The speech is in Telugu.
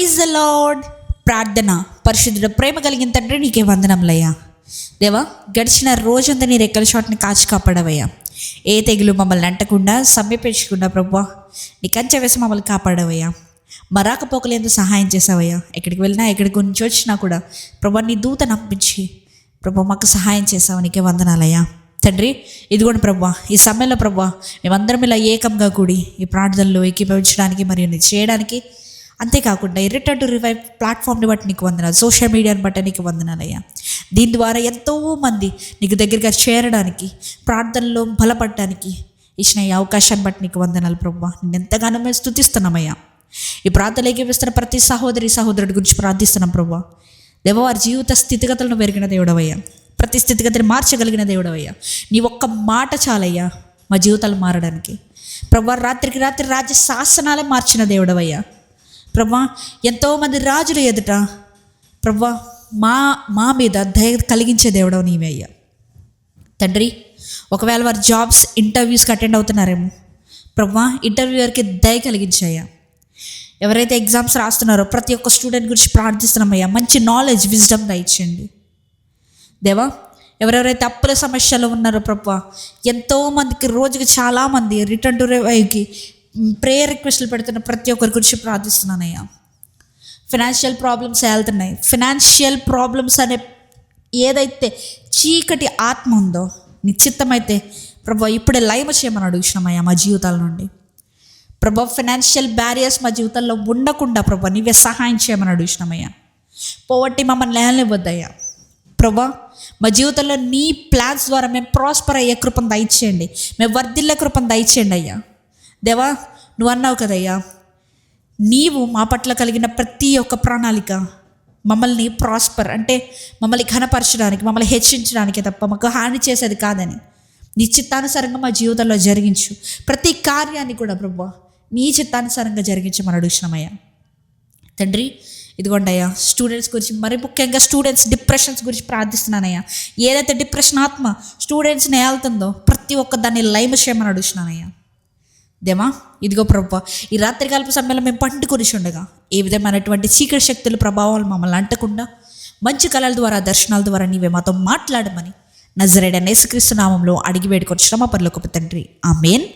Praise the lord. ప్రార్థన. పరిశుద్ధుడ ప్రేమ కలిగిన తండ్రి, నీకే వందనములయ్యా. దేవా, గడిచిన రోజంతా నీ రెక్కల చోటుని కాచి కాపాడవయ్యా. ఏ తెగులు మమ్మల్ని అంటకుండా సమీపించకుండా ప్రభువా నీ కంచె వేసి మమ్మల్ని కాపాడవయ్యా. మరాకపోకలేందుకు సహాయం చేసావయ్యా. ఎక్కడికి వెళ్ళినా ఎక్కడికి నుంచి వచ్చినా కూడా ప్రభా నీ దూత నంపించి ప్రభా మాకు సహాయం చేసావు. నీకే వందనాలయ్యా తండ్రి. ఇదిగోండి ప్రభా, ఈ సమయంలో ప్రభా మేమందరం ఇలా ఏకంగా కూడి ఈ ప్రార్థనలో ఏకీభవించడానికి మరియు నీ చేయడానికి, అంతేకాకుండా ఈ రిటర్న్ టు రివైవ్ ప్లాట్ఫామ్ని బట్టి నీకు వందనాలు, సోషల్ మీడియాని బట్టి నీకు వందనాలయ్యా. దీని ద్వారా ఎంతోమంది నీకు దగ్గరగా చేరడానికి, ప్రార్థనలో బలపడడానికి ఇచ్చిన ఈ అవకాశాన్ని బట్టి నీకు వందనాలు ప్రభా. నేను ఎంతగానో మేము స్తుతిస్తున్నామయ్యా. ఈ ప్రార్థనలు ఏకీపిస్తున్న ప్రతి సహోదరి సహోదరుడి గురించి ప్రార్థిస్తున్నాం ప్రభా. దేవ, వారి జీవిత స్థితిగతులను పెరిగిన దేవుడవయ్యా. ప్రతి స్థితిగతిని మార్చగలిగిన దేవుడవయ్యా. నీ ఒక్క మాట చాలయ్యా మా జీవితాలు మారడానికి. ప్రభా, రాత్రికి రాత్రి రాజ్య శాసనాలే మార్చిన దేవుడవయ్యా. ప్రభా, ఎంతోమంది రాజుల ఎదుట ప్రభా మా మీద దయ కలిగించే దేవుడవు నీవే అయ్యా తండ్రి. ఒకవేళ వారు జాబ్స్ ఇంటర్వ్యూస్కి అటెండ్ అవుతున్నారేమో ప్రభా, ఇంటర్వ్యూయర్కి దయ కలిగించాయ్యా. ఎవరైతే ఎగ్జామ్స్ రాస్తున్నారో ప్రతి ఒక్క స్టూడెంట్ గురించి ప్రార్థిస్తున్నామయ్యా. మంచి నాలెడ్జ్, విజ్డమ్ దయచేయండి దేవా. ఎవరెవరైతే అప్పుల సమస్యలు ఉన్నారో ప్రభా, ఎంతోమందికి రోజుకి చాలామంది రిటర్న్ టు రివైవ్కి ప్రేయర్ రిక్వెస్ట్లు పెడుతున్న ప్రతి ఒక్కరి గురించి ప్రార్థిస్తున్నానయ్యా. ఫినాన్షియల్ ప్రాబ్లమ్స్ వెళ్తున్నాయి. ఫినాన్షియల్ ప్రాబ్లమ్స్ అనే ఏదైతే చీకటి ఆత్మ ఉందో నిశ్చితమైతే ప్రభా ఇప్పుడే లైవ్ చేయమని అడుగుతున్నామయ్యా మా జీవితాల నుండి. ప్రభా, ఫినాన్షియల్ బ్యారియర్స్ మా జీవితాల్లో ఉండకుండా ప్రభా నీవే సహాయం చేయమని అడుగుతున్నామయ్యా. పోవట్టి మమ్మల్ని లేనివ్వద్దయ్యా ప్రభా. మా జీవితంలో నీ ప్లాన్స్ ద్వారా మేము ప్రాస్పర్ అయ్యే కృపను దయచేయండి, మేము వర్ధిల్లే కృపను దయచేయండి అయ్యా. దేవా, నువ్వు అన్నావు కదయ్యా, నీవు మా పట్ల కలిగిన ప్రతి ఒక్క ప్రణాళిక మమ్మల్ని ప్రాస్పర్ అంటే మమ్మల్ని ఘనపరచడానికి, మమ్మల్ని హెచ్చించడానికే తప్ప మాకు హాని చేసేది కాదని నీ చిత్తానుసారంగా మా జీవితంలో జరిగించు. ప్రతి కార్యాన్ని కూడా ప్రభా నీ చిత్తానుసారంగా జరిగించమని అడుగుతున్నామయ్యా తండ్రి. ఇదిగోండయ్యా, స్టూడెంట్స్ గురించి, మరి ముఖ్యంగా స్టూడెంట్స్ డిప్రెషన్స్ గురించి ప్రార్థిస్తున్నానయ్యా. ఏదైతే డిప్రెషన్ ఆత్మ స్టూడెంట్స్ని ఏళ్తుందో ప్రతి ఒక్క దాన్ని లైవ్ చేయమని అడుగుతున్నానయ్యా దేవా. ఇదిగో ప్రభా, ఈ రాత్రికాలపు సమయంలో మేము పండుకొని ఉండగా ఏ విధమైనటువంటి చీకటి శక్తుల ప్రభావాలు మమ్మల్ని అంటకుండా మంచి కళల ద్వారా, దర్శనాల ద్వారా నీవే మాతో మాట్లాడమని నజరేయుడైన యేసుక్రీస్తు నామములో అడిగి వేడుకొచ్చున్నాము మా పరలోకపు తండ్రి. ఆమేన్.